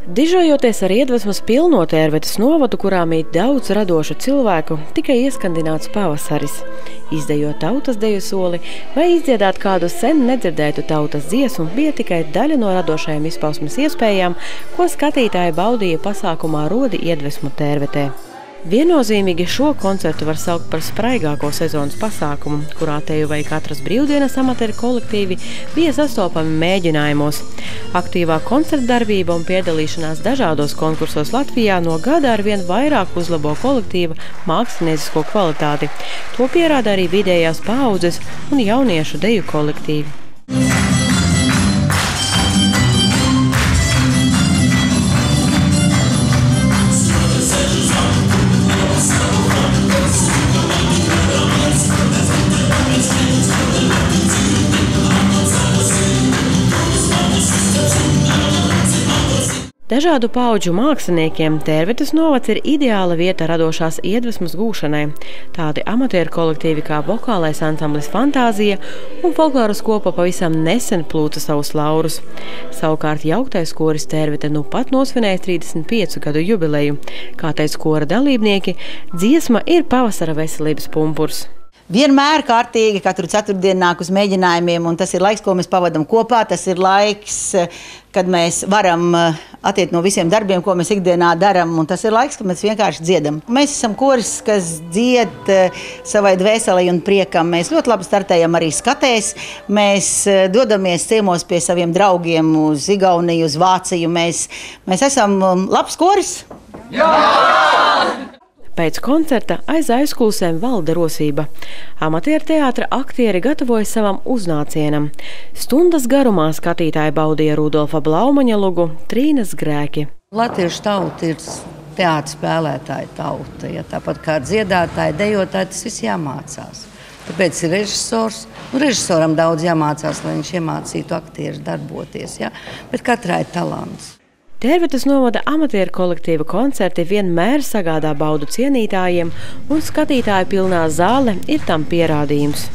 Dižojoties ar iedvesmas pilno Tērvetes novadu, kurā mīt daudz radošu cilvēku, tikai ieskandināts pavasaris. Izdejot tautas deju soli vai izdziedāt kādu sen nedzirdētu tautas dziesmu bija tikai daļa no radošajām izpausmes iespējām, ko skatītāji baudīja pasākumā Rodi iedvesmu Tērvetē. Viennozīmīgi šo koncertu var saukt par spraigāko sezonas pasākumu, kurā teju vai katras brīvdienas amatieru kolektīvi bija sastopami mēģinājumos. Aktīvā koncerta darbība un piedalīšanās dažādos konkursos Latvijā no gada ar vien vairāk uzlabo kolektīva māksliniecisko kvalitāti. To pierāda arī vidējās paaudzes un jauniešu deju kolektīvi. Dažādu paudžu māksliniekiem Tērvetes novads ir ideāla vieta radošās iedvesmas gūšanai. Tādi amatieru kolektīvi kā vokālais ansamblis Fantāzija un folkloras kopa pavisam nesen plūca savus laurus. Savukārt jauktais koris Tērvete nu pat nosvinēja 35 gadu jubileju. Kā teica kora dalībnieki, dziesma ir pavasara veselības pumpurs. Vienmēr kārtīgi, katru ceturtdienu nāk uz mēģinājumiem, un tas ir laiks, ko mēs pavadam kopā. Tas ir laiks, kad mēs varam attiekt no visiem darbiem, ko mēs ikdienā daram, un tas ir laiks, kad mēs vienkārši dziedam. Mēs esam koris, kas dzied savai dvēselei un priekam. Mēs ļoti labi startējam arī skatēs. Mēs dodamies ciemos pie saviem draugiem uz Igauniju, uz Vāciju. Mēs esam labs koris. Jā! Pēc koncerta aiz aizkulisēm valda rosība. Amatieru teātra aktieri gatavojas savam uznācienam. Stundas garumā skatītāji baudīja Rudolfa Blaumaņa lugu Trīnas grēki. Latviešu tauta ir teātra spēlētāja tauta. Ja, tāpat kā dziedātāji, dejotāji, tas viss jāmācās. Tāpēc ir režisors. Režisoram daudz jāmācās, lai viņš iemācītu aktierus darboties. Ja? Bet katrai ir talants. Tērvetes novada amatieru kolektīva koncerti vienmēr sagādā baudu cienītājiem, un skatītāju pilnā zāle ir tam pierādījums.